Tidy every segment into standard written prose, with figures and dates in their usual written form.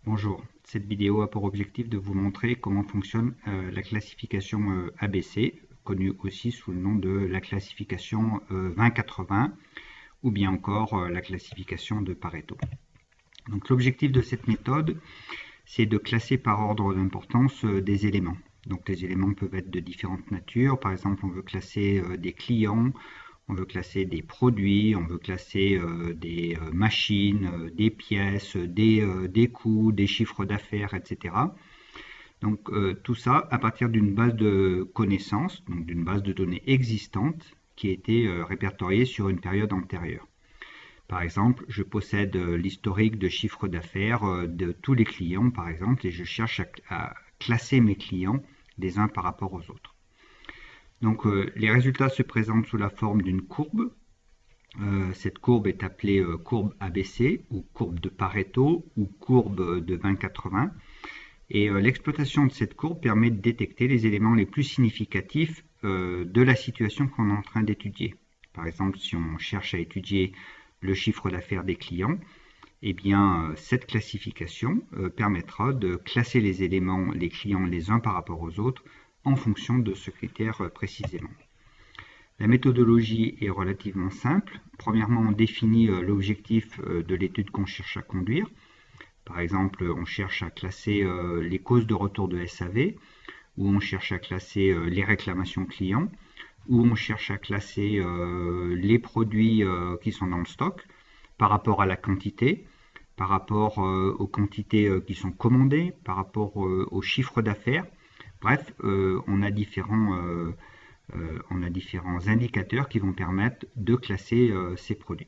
Bonjour, cette vidéo a pour objectif de vous montrer comment fonctionne la classification ABC, connue aussi sous le nom de la classification 20-80 ou bien encore la classification de Pareto. Donc l'objectif de cette méthode, c'est de classer par ordre d'importance des éléments. Donc les éléments peuvent être de différentes natures, par exemple on veut classer des clients, on veut classer des produits, on veut classer des machines, des pièces, des coûts, des chiffres d'affaires, etc. Donc tout ça à partir d'une base de connaissances, donc d'une base de données existante qui a été répertoriée sur une période antérieure. Par exemple, je possède l'historique de chiffre d'affaires de tous les clients, par exemple, et je cherche à classer mes clients les uns par rapport aux autres. Donc les résultats se présentent sous la forme d'une courbe. Cette courbe est appelée courbe ABC ou courbe de Pareto ou courbe de 20-80. Et l'exploitation de cette courbe permet de détecter les éléments les plus significatifs de la situation qu'on est en train d'étudier. Par exemple, si on cherche à étudier le chiffre d'affaires des clients, eh bien, cette classification permettra de classer les éléments, les clients les uns par rapport aux autres, en fonction de ce critère précisément. La méthodologie est relativement simple. Premièrement, on définit l'objectif de l'étude qu'on cherche à conduire. Par exemple, on cherche à classer les causes de retour de SAV, ou on cherche à classer les réclamations clients, ou on cherche à classer les produits qui sont dans le stock par rapport à la quantité, par rapport aux quantités qui sont commandées, par rapport au chiffre d'affaires. Bref, on a différents indicateurs qui vont permettre de classer ces produits.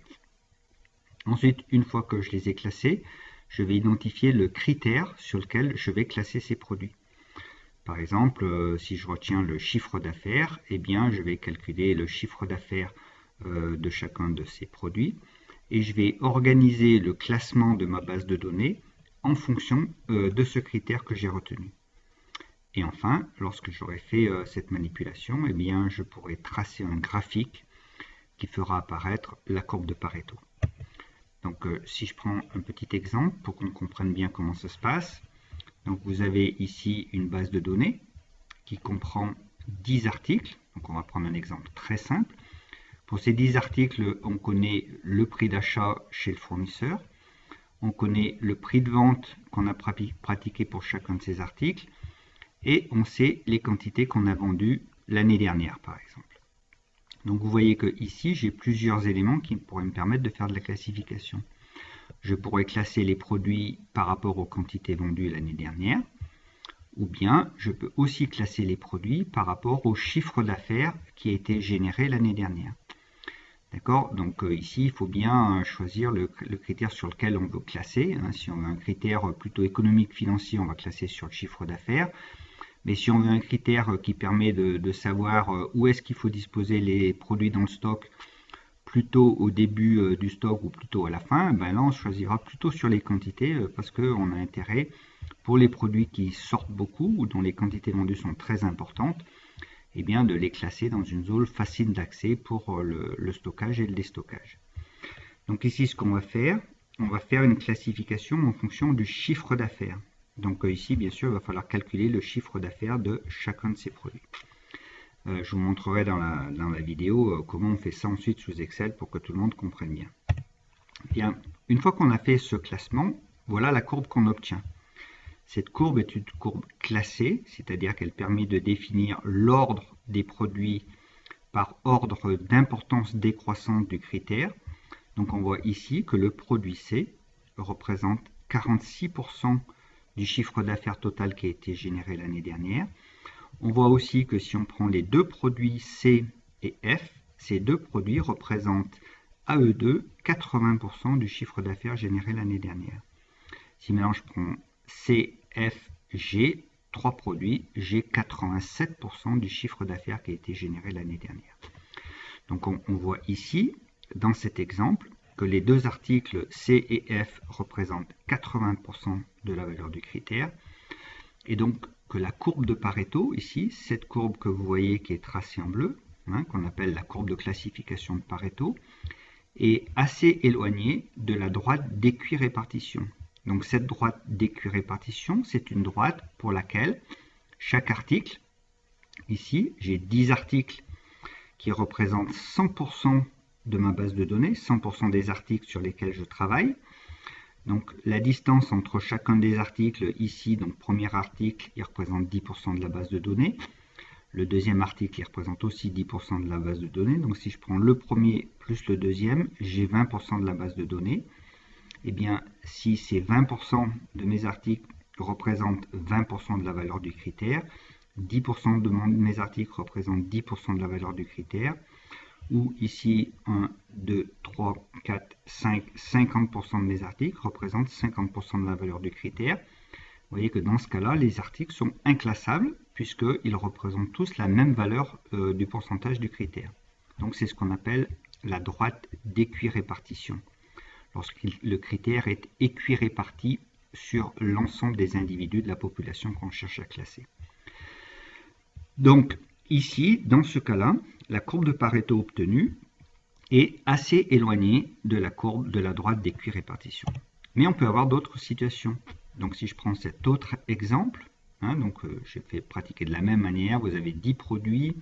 Ensuite, une fois que je les ai classés, je vais identifier le critère sur lequel je vais classer ces produits. Par exemple, si je retiens le chiffre d'affaires, eh bien, je vais calculer le chiffre d'affaires de chacun de ces produits et je vais organiser le classement de ma base de données en fonction de ce critère que j'ai retenu. Et enfin, lorsque j'aurai fait cette manipulation, eh bien, je pourrai tracer un graphique qui fera apparaître la courbe de Pareto. Donc, si je prends un petit exemple pour qu'on comprenne bien comment ça se passe, donc vous avez ici une base de données qui comprend 10 articles. Donc, on va prendre un exemple très simple. Pour ces 10 articles, on connaît le prix d'achat chez le fournisseur, on connaît le prix de vente qu'on a pratiqué pour chacun de ces articles, et on sait les quantités qu'on a vendues l'année dernière, par exemple. Donc vous voyez que ici, j'ai plusieurs éléments qui pourraient me permettre de faire de la classification. Je pourrais classer les produits par rapport aux quantités vendues l'année dernière, ou bien je peux aussi classer les produits par rapport au chiffre d'affaires qui a été généré l'année dernière. D'accord? Donc ici, il faut bien choisir le critère sur lequel on veut classer. Si on veut un critère plutôt économique financier, on va classer sur le chiffre d'affaires. Mais si on veut un critère qui permet de savoir où est-ce qu'il faut disposer les produits dans le stock, plutôt au début du stock ou plutôt à la fin, ben là on choisira plutôt sur les quantités parce qu'on a intérêt pour les produits qui sortent beaucoup ou dont les quantités vendues sont très importantes, et bien de les classer dans une zone facile d'accès pour le stockage et le déstockage. Donc ici ce qu'on va faire, on va faire une classification en fonction du chiffre d'affaires. Donc ici, bien sûr, il va falloir calculer le chiffre d'affaires de chacun de ces produits. Je vous montrerai dans la vidéo comment on fait ça ensuite sous Excel pour que tout le monde comprenne bien. Bien, une fois qu'on a fait ce classement, voilà la courbe qu'on obtient. Cette courbe est une courbe classée, c'est-à-dire qu'elle permet de définir l'ordre des produits par ordre d'importance décroissante du critère. Donc on voit ici que le produit C représente 46% du chiffre d'affaires total qui a été généré l'année dernière. On voit aussi que si on prend les deux produits C et F, ces deux produits représentent à eux deux 80% du chiffre d'affaires généré l'année dernière. Si maintenant je prends C, F, G, trois produits, j'ai 87% du chiffre d'affaires qui a été généré l'année dernière. Donc on voit ici, dans cet exemple, que les deux articles C et F représentent 80% de la valeur du critère, et donc que la courbe de Pareto, ici, cette courbe que vous voyez qui est tracée en bleu, qu'on appelle la courbe de classification de Pareto, est assez éloignée de la droite d'équirépartition. Donc cette droite d'équirépartition, c'est une droite pour laquelle chaque article, ici j'ai 10 articles qui représentent 100% de ma base de données, 100% des articles sur lesquels je travaille. Donc la distance entre chacun des articles ici, donc premier article, il représente 10% de la base de données. Le deuxième article, il représente aussi 10% de la base de données. Donc si je prends le premier plus le deuxième, j'ai 20% de la base de données. Eh bien, si ces 20% de mes articles représentent 20% de la valeur du critère, 10% de mes articles représentent 10% de la valeur du critère, ou ici 1, 2, 3, 4, 5, 50% de mes articles représentent 50% de la valeur du critère. Vous voyez que dans ce cas-là, les articles sont inclassables puisqu'ils représentent tous la même valeur du pourcentage du critère. Donc c'est ce qu'on appelle la droite d'équirépartition, lorsque le critère est équiréparti sur l'ensemble des individus de la population qu'on cherche à classer. Donc ici, dans ce cas-là, la courbe de Pareto obtenue est assez éloignée de la courbe de la droite d'équirépartition. Mais on peut avoir d'autres situations. Donc si je prends cet autre exemple, je fais pratiquer de la même manière, vous avez 10 produits,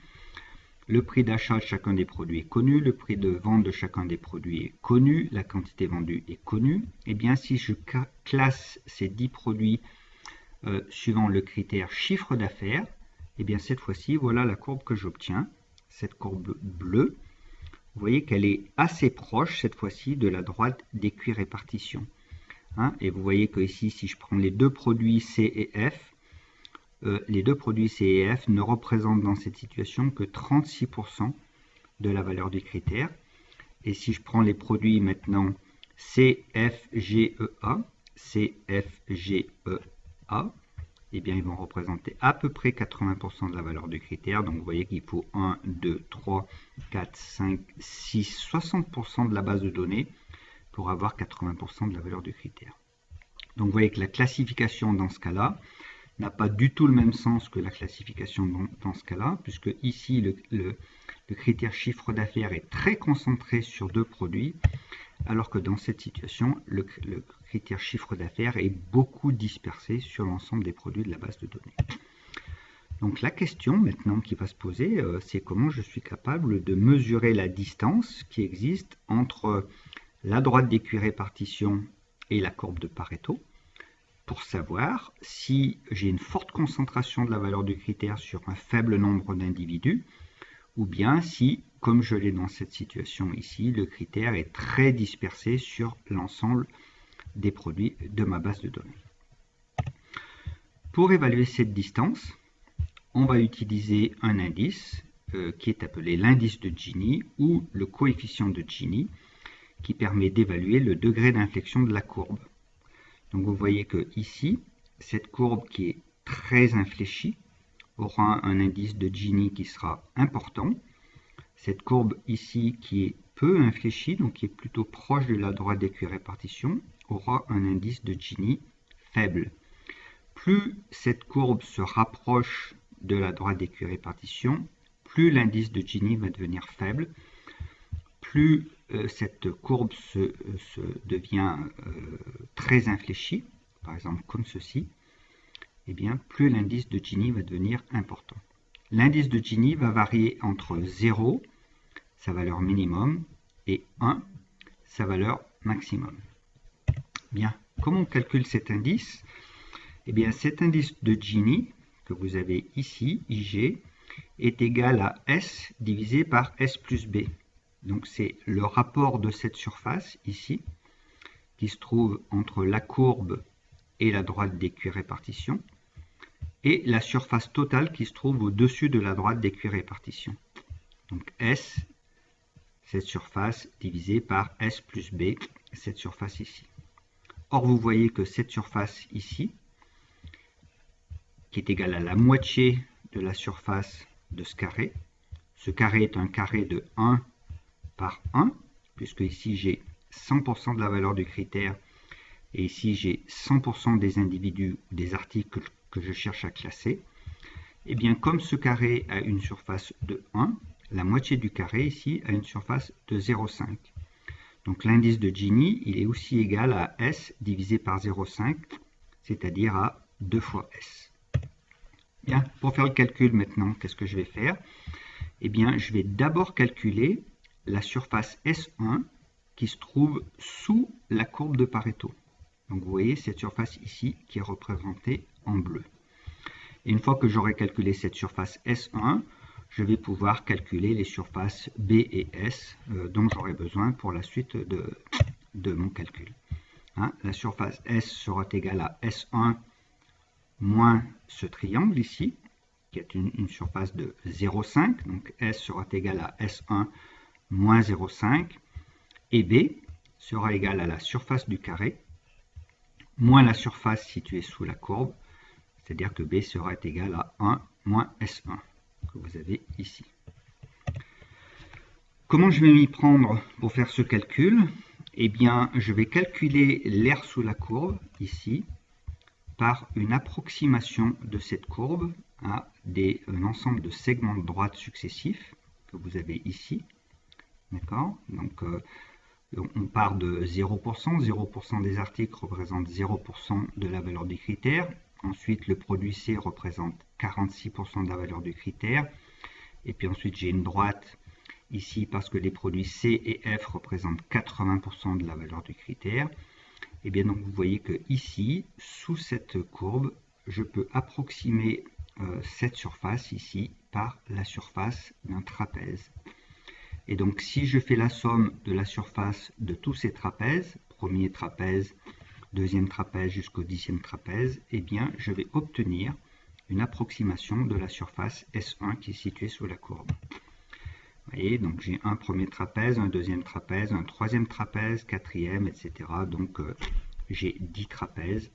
le prix d'achat de chacun des produits est connu, le prix de vente de chacun des produits est connu, la quantité vendue est connue. Et bien si je classe ces 10 produits suivant le critère chiffre d'affaires, et bien cette fois-ci, voilà la courbe que j'obtiens, cette courbe bleue. Vous voyez qu'elle est assez proche cette fois-ci de la droite d'équirépartition. Et vous voyez que ici, si je prends les deux produits C et F, les deux produits C et F ne représentent dans cette situation que 36% de la valeur du critère. Et si je prends les produits maintenant C, F, G, E, A, C, F, G, E, A, eh bien ils vont représenter à peu près 80% de la valeur du critère. Donc vous voyez qu'il faut 1, 2, 3, 4, 5, 6, 60% de la base de données pour avoir 80% de la valeur du critère. Donc vous voyez que la classification dans ce cas-là n'a pas du tout le même sens que la classification dans ce cas-là, puisque ici le critère chiffre d'affaires est très concentré sur deux produits, alors que dans cette situation, le critère chiffre d'affaires est beaucoup dispersé sur l'ensemble des produits de la base de données. Donc la question maintenant qui va se poser, c'est comment je suis capable de mesurer la distance qui existe entre la droite d'équirépartition et la courbe de Pareto, pour savoir si j'ai une forte concentration de la valeur du critère sur un faible nombre d'individus, ou bien si, comme je l'ai dans cette situation ici, le critère est très dispersé sur l'ensemble des produits de ma base de données. Pour évaluer cette distance, on va utiliser un indice qui est appelé l'indice de Gini ou le coefficient de Gini, qui permet d'évaluer le degré d'inflexion de la courbe. Donc vous voyez que ici, cette courbe qui est très infléchie aura un indice de Gini qui sera important. Cette courbe ici qui est peu infléchie, donc qui est plutôt proche de la droite d'équirépartition, aura un indice de Gini faible. Plus cette courbe se rapproche de la droite d'équirépartition, plus l'indice de Gini va devenir faible, plus cette courbe devient très infléchie, par exemple comme ceci, et bien plus l'indice de Gini va devenir important. L'indice de Gini va varier entre 0, sa valeur minimum, et 1, sa valeur maximum. Bien, comment on calcule cet indice? Eh bien, cet indice de Gini, que vous avez ici, IG, est égal à S divisé par S plus B. Donc c'est le rapport de cette surface ici, qui se trouve entre la courbe et la droite d'équirépartition, et la surface totale qui se trouve au-dessus de la droite d'équirépartition. Donc S, cette surface, divisée par S plus B, cette surface ici. Or, vous voyez que cette surface ici, qui est égale à la moitié de la surface de ce carré est un carré de 1 par 1, puisque ici j'ai 100% de la valeur du critère, et ici j'ai 100% des individus, des articles que je cherche à classer. Et bien comme ce carré a une surface de 1, la moitié du carré ici a une surface de 0,5. Donc l'indice de Gini, il est aussi égal à S divisé par 0,5, c'est-à-dire à 2 fois S. Bien, pour faire le calcul maintenant, qu'est-ce que je vais faire? Eh bien, je vais d'abord calculer la surface S1 qui se trouve sous la courbe de Pareto. Donc vous voyez cette surface ici qui est représentée en bleu. Et une fois que j'aurai calculé cette surface S1, je vais pouvoir calculer les surfaces B et S dont j'aurai besoin pour la suite de mon calcul. Hein, la surface S sera égale à S1 moins ce triangle ici, qui est une surface de 0,5. Donc S sera égal à S1 moins 0,5. Et B sera égal à la surface du carré moins la surface située sous la courbe, c'est-à-dire que B sera égal à 1 moins S1, que vous avez ici. Comment je vais m'y prendre pour faire ce calcul? Eh bien, je vais calculer l'air sous la courbe, ici, par une approximation de cette courbe à un ensemble de segments de droite successifs que vous avez ici. D'accord? Donc, on part de 0%. 0% des articles représentent 0% de la valeur du critère. Ensuite, le produit C représente 46% de la valeur du critère. Et puis ensuite, j'ai une droite ici parce que les produits C et F représentent 80% de la valeur du critère. Et bien donc vous voyez que ici, sous cette courbe, je peux approximer cette surface ici par la surface d'un trapèze. Et donc si je fais la somme de la surface de tous ces trapèzes, premier trapèze, deuxième trapèze jusqu'au 10e trapèze, eh bien je vais obtenir une approximation de la surface S1 qui est située sous la courbe. Vous voyez, donc j'ai un premier trapèze, un deuxième trapèze, un troisième trapèze, quatrième, etc. Donc j'ai 10 trapèzes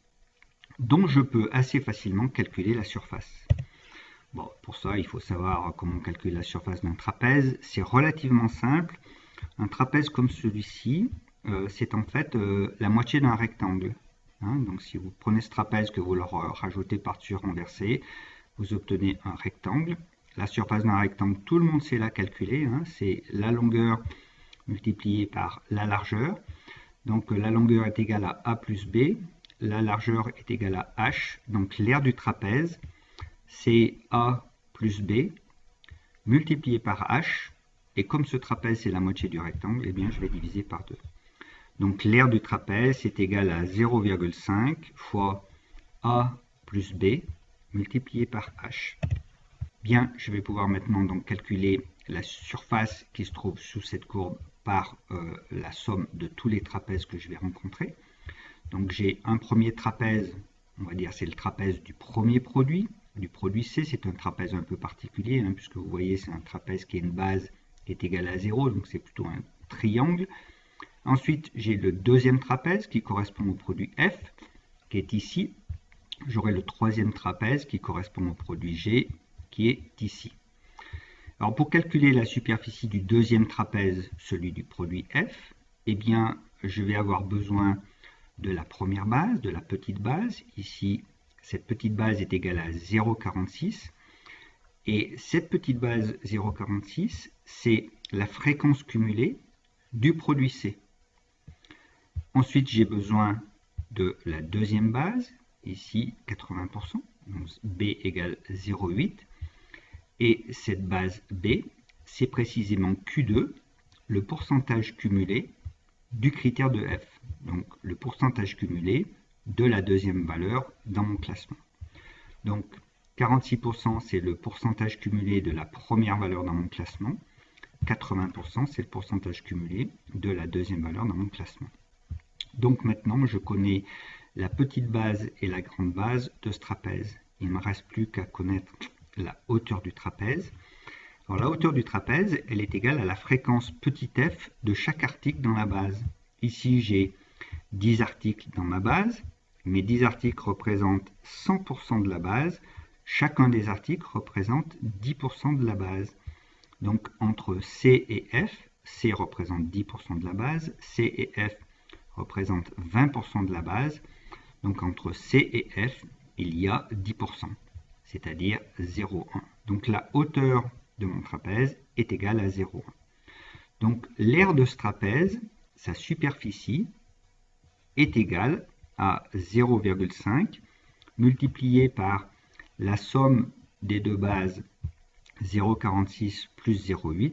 dont je peux assez facilement calculer la surface. Bon, pour ça, il faut savoir comment on calcule la surface d'un trapèze. C'est relativement simple. Un trapèze comme celui-ci, c'est en fait la moitié d'un rectangle. Hein, donc si vous prenez ce trapèze que vous leur rajoutez par-dessus renversé, vous obtenez un rectangle. La surface d'un rectangle, tout le monde sait la calculer. Hein, c'est la longueur multipliée par la largeur. Donc la longueur est égale à A plus B. La largeur est égale à H. Donc l'aire du trapèze, c'est A plus B multiplié par H. Et comme ce trapèze, c'est la moitié du rectangle, eh bien je vais diviser par 2. Donc l'aire du trapèze est égal à 0,5 fois A plus B multiplié par H. Bien, je vais pouvoir maintenant donc calculer la surface qui se trouve sous cette courbe par la somme de tous les trapèzes que je vais rencontrer. Donc j'ai un premier trapèze, on va dire c'est le trapèze du premier produit. Du produit C, c'est un trapèze un peu particulier, hein, puisque vous voyez c'est un trapèze qui a une base qui est égale à 0, donc c'est plutôt un triangle. Ensuite, j'ai le deuxième trapèze qui correspond au produit F, qui est ici. J'aurai le troisième trapèze qui correspond au produit G, qui est ici. Alors pour calculer la superficie du deuxième trapèze, celui du produit F, eh bien je vais avoir besoin de la première base, de la petite base. Ici, cette petite base est égale à 0,46. Et cette petite base 0,46, c'est la fréquence cumulée du produit C. Ensuite, j'ai besoin de la deuxième base, ici 80%, donc B égale 0,8. Et cette base B, c'est précisément Q2, le pourcentage cumulé du critère de F. Donc le pourcentage cumulé de la deuxième valeur dans mon classement. Donc 46% c'est le pourcentage cumulé de la première valeur dans mon classement. 80% c'est le pourcentage cumulé de la deuxième valeur dans mon classement. Donc maintenant je connais la petite base et la grande base de ce trapèze. Il ne me reste plus qu'à connaître la hauteur du trapèze. Alors la hauteur du trapèze, elle est égale à la fréquence petit f de chaque article dans la base. Ici j'ai 10 articles dans ma base. Mes 10 articles représentent 100% de la base. Chacun des articles représente 10% de la base. Donc entre C et F, C représente 10% de la base, C et F représentent 20% de la base. Donc entre C et F, il y a 10%, c'est-à-dire 0,1. Donc la hauteur de mon trapèze est égale à 0,1. Donc l'aire de ce trapèze, sa superficie est égale à 0,5 multiplié par la somme des deux bases 0,46 plus 0,8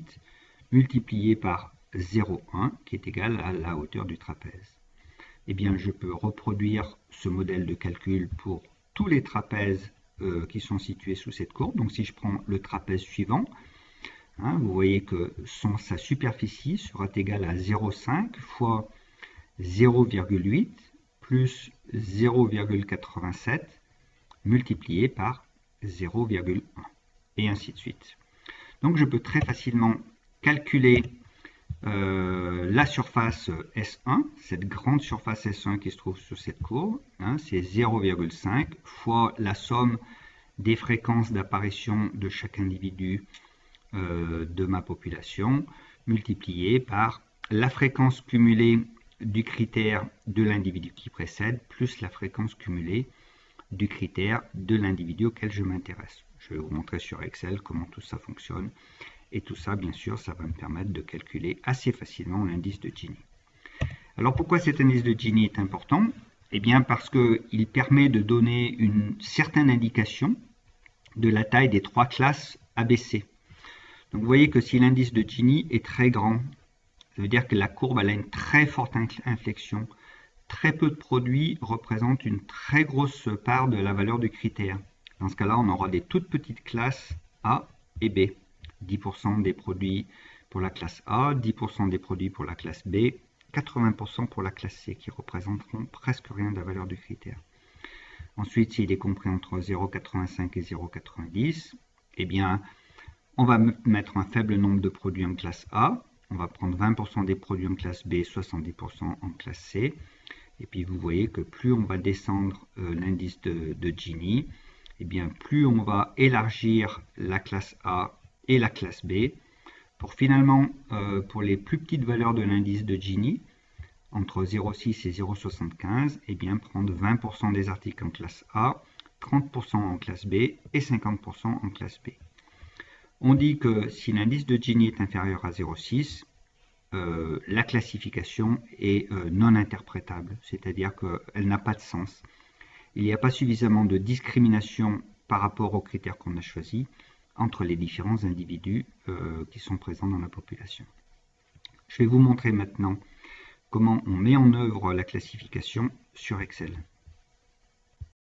multiplié par 0,1 qui est égal à la hauteur du trapèze. Eh bien, je peux reproduire ce modèle de calcul pour tous les trapèzes qui sont situés sous cette courbe. Donc, si je prends le trapèze suivant, vous voyez que sa superficie sera égale à 0,5 fois 0,8 plus 0,87 multiplié par 0,1 et ainsi de suite. Donc, je peux très facilement calculer la surface S1, cette grande surface S1 qui se trouve sur cette courbe, c'est 0,5 fois la somme des fréquences d'apparition de chaque individu de ma population, multiplié par la fréquence cumulée du critère de l'individu qui précède, plus la fréquence cumulée du critère de l'individu auquel je m'intéresse. Je vais vous montrer sur Excel comment tout ça fonctionne. Et tout ça, bien sûr, ça va me permettre de calculer assez facilement l'indice de Gini. Alors, pourquoi cet indice de Gini est important? Eh bien, parce qu'il permet de donner une certaine indication de la taille des trois classes ABC. Donc, vous voyez que si l'indice de Gini est très grand, ça veut dire que la courbe elle a une très forte inflexion. Très peu de produits représentent une très grosse part de la valeur du critère. Dans ce cas-là, on aura des toutes petites classes A et B. 10% des produits pour la classe A, 10% des produits pour la classe B, 80% pour la classe C, qui représenteront presque rien de la valeur du critère. Ensuite, s'il est compris entre 0,85 et 0,90, eh bien, on va mettre un faible nombre de produits en classe A, on va prendre 20% des produits en classe B, 70% en classe C, et puis vous voyez que plus on va descendre l'indice de Gini, eh bien, plus on va élargir la classe A et la classe B, pour finalement, pour les plus petites valeurs de l'indice de Gini, entre 0,6 et 0,75, eh bien, prendre 20% des articles en classe A, 30% en classe B et 50% en classe B. On dit que si l'indice de Gini est inférieur à 0,6, la classification est non interprétable, c'est-à-dire qu'elle n'a pas de sens. Il n'y a pas suffisamment de discrimination par rapport aux critères qu'on a choisis entre les différents individus qui sont présents dans la population. Je vais vous montrer maintenant comment on met en œuvre la classification sur Excel.